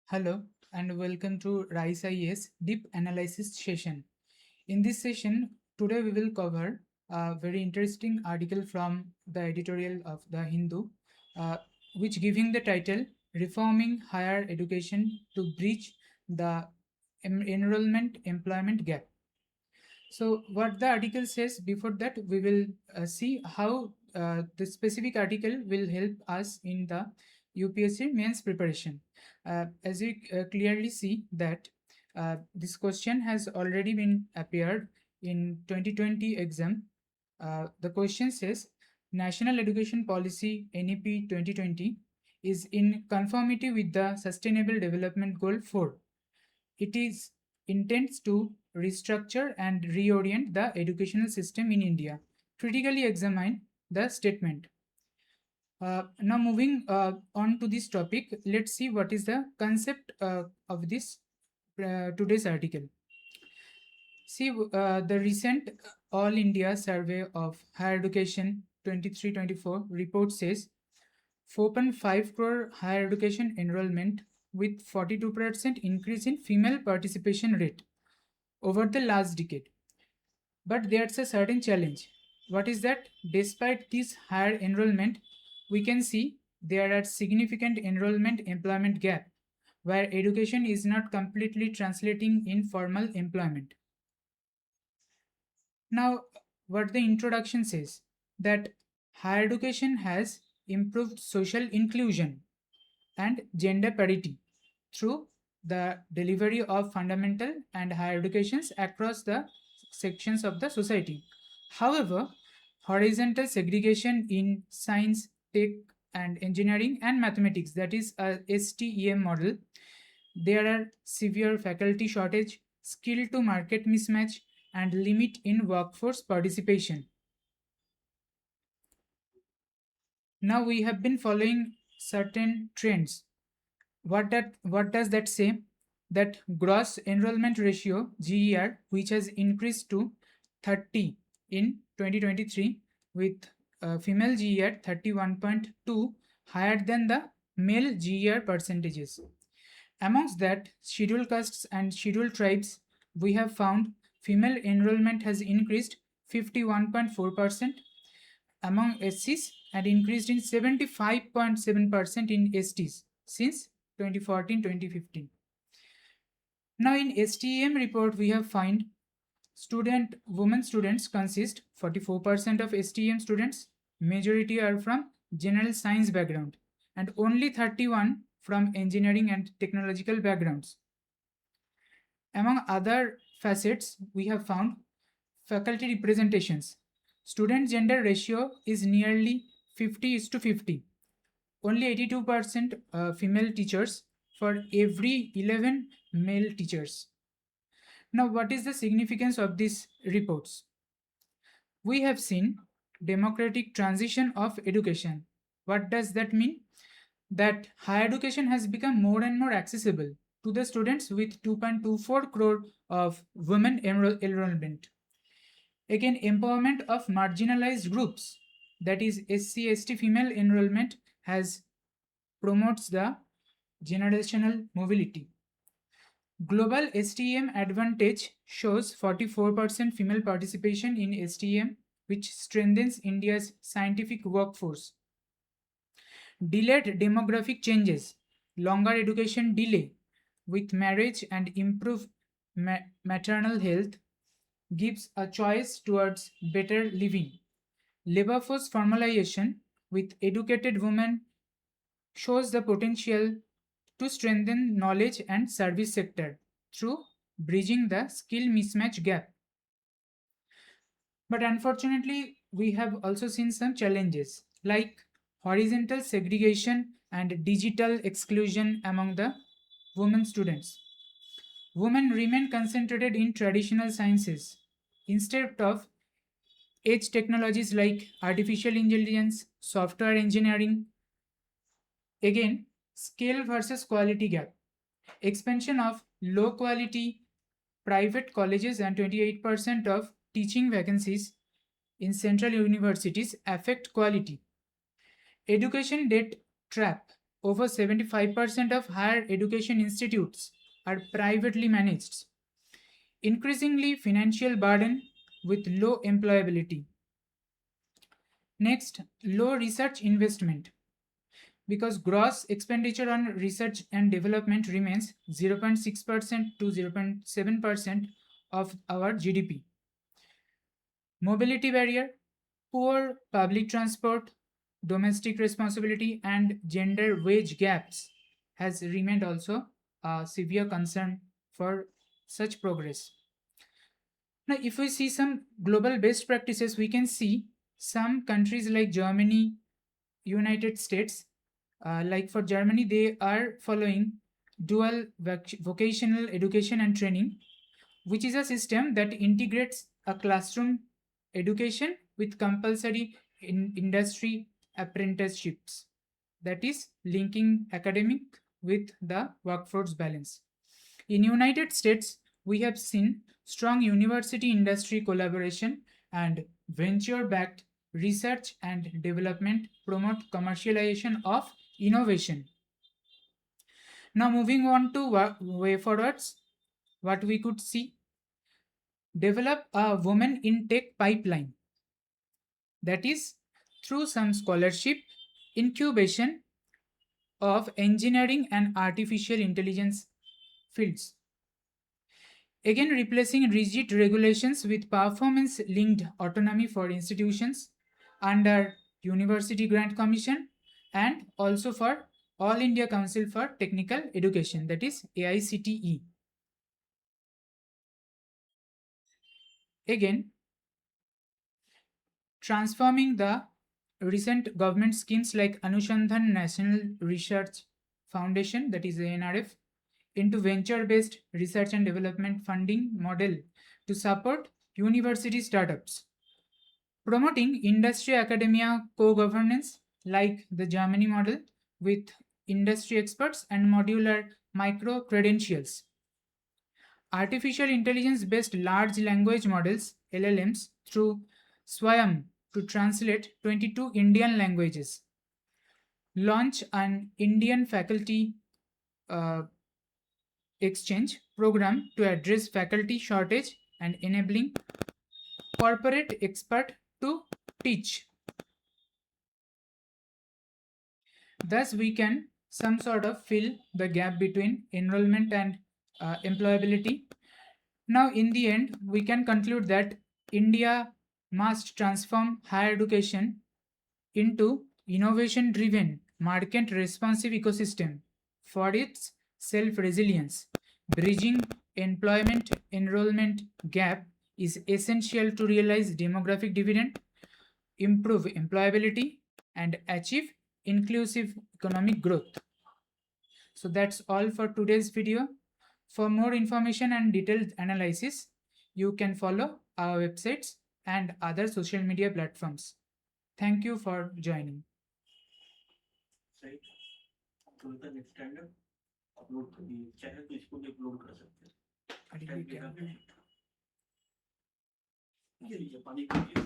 Hello and welcome to RISE IAS Deep Analysis session. In this session, today we will cover a very interesting article from the editorial of the Hindu, uh, which giving the title Reforming Higher Education to Bridge the Enrollment Employment Gap. So what the article says, before that we will see how the specific article will help us in the UPSC Mains preparation. As you clearly see that this question has already been appeared in 2020 exam. The question says National Education Policy NEP 2020 is in conformity with the Sustainable Development Goal 4. It is intends to restructure and reorient the educational system in India. Critically examine the statement. Now moving on to this topic, let's see what is the concept of this today's article. See, the recent All India Survey of Higher Education 23-24 report says 4.5 crore higher education enrollment with 42% increase in female participation rate over the last decade. But there's a certain challenge. What is that? Despite this higher enrollment, we can see there are significant enrollment employment gap where education is not completely translating in formal employment. Now, what the introduction says that higher education has improved social inclusion and gender parity through the delivery of fundamental and higher educations across the sections of the society. However, horizontal segregation in science, tech, and engineering and mathematics, that is a STEM model, there are severe faculty shortage, skill to market mismatch, and limit in workforce participation. Now we have been following certain trends. What does that say? That gross enrollment ratio GER, which has increased to 30 in 2023, with female GER 31.2 higher than the male GER percentages. Amongst that, scheduled castes and scheduled tribes, we have found female enrollment has increased 51.4% among SCs and increased in 75.7% in STs since 2014-2015. Now in STEM report we have found women students consist 44% of STEM students, majority are from general science background and only 31 from engineering and technological backgrounds. Among other facets, we have found faculty representations. Student gender ratio is nearly 50:50. Only 82% female teachers for every 11 male teachers. Now, what is the significance of these reports? We have seen democratic transition of education. What does that mean? That higher education has become more and more accessible to the students with 2.24 crore of women enrollment. Again, empowerment of marginalized groups, that is SC/ST female enrollment has promotes the generational mobility. Global STEM advantage shows 44% female participation in STEM, which strengthens India's scientific workforce. Delayed demographic changes, longer education delay with marriage and improved maternal health gives a choice towards better living. Labor force formalization with educated women shows the potential to strengthen knowledge and service sector through bridging the skill mismatch gap. But unfortunately, we have also seen some challenges like horizontal segregation and digital exclusion among the women students. Women remain concentrated in traditional sciences instead of edge technologies like artificial intelligence, software engineering. Again, scale versus quality gap. Expansion of low quality private colleges and 28% of teaching vacancies in central universities affect quality. Education debt trap. Over 75% of higher education institutes are privately managed, increasingly financial burden with low employability. Next, low research investment. Because gross expenditure on research and development remains 0.6% to 0.7% of our GDP. Mobility barrier, poor public transport, domestic responsibility, and gender wage gaps has remained also a severe concern for such progress. Now, if we see some global best practices, we can see some countries like Germany, United States, like for Germany, they are following dual vocational education and training, which is a system that integrates a classroom education with compulsory industry apprenticeships, that is linking academic with the workforce balance. In United States, we have seen strong university industry collaboration and venture backed research and development promote commercialization of innovation. Now moving on to way forwards, what we could see, develop a women in tech pipeline, that is through some scholarship, incubation of engineering and artificial intelligence fields. Again, replacing rigid regulations with performance linked autonomy for institutions under University Grant Commission and also for All India Council for Technical Education, that is AICTE. Again, transforming the recent government schemes like Anushandhan National Research Foundation, that is ANRF, into venture-based research and development funding model to support university startups. Promoting industry-academia co-governance like the Germany model with industry experts and modular micro-credentials. Artificial intelligence-based large language models, LLMs, through Swayam to translate 22 Indian languages. Launch an Indian faculty exchange program to address faculty shortage and enabling corporate expert to teach. Thus, we can some sort of fill the gap between enrollment and employability. Now, in the end, we can conclude that India must transform higher education into innovation-driven, market-responsive ecosystem for its self-resilience. Bridging employment enrollment gap is essential to realize demographic dividend, improve employability, and achieve inclusive economic growth. So that's all for today's video. For more information and detailed analysis, you can follow our websites and other social media platforms. Thank you for joining. Next time upload channel पे इसको भी upload कर सकते हैं। ये लीजिए पानी पीजिए।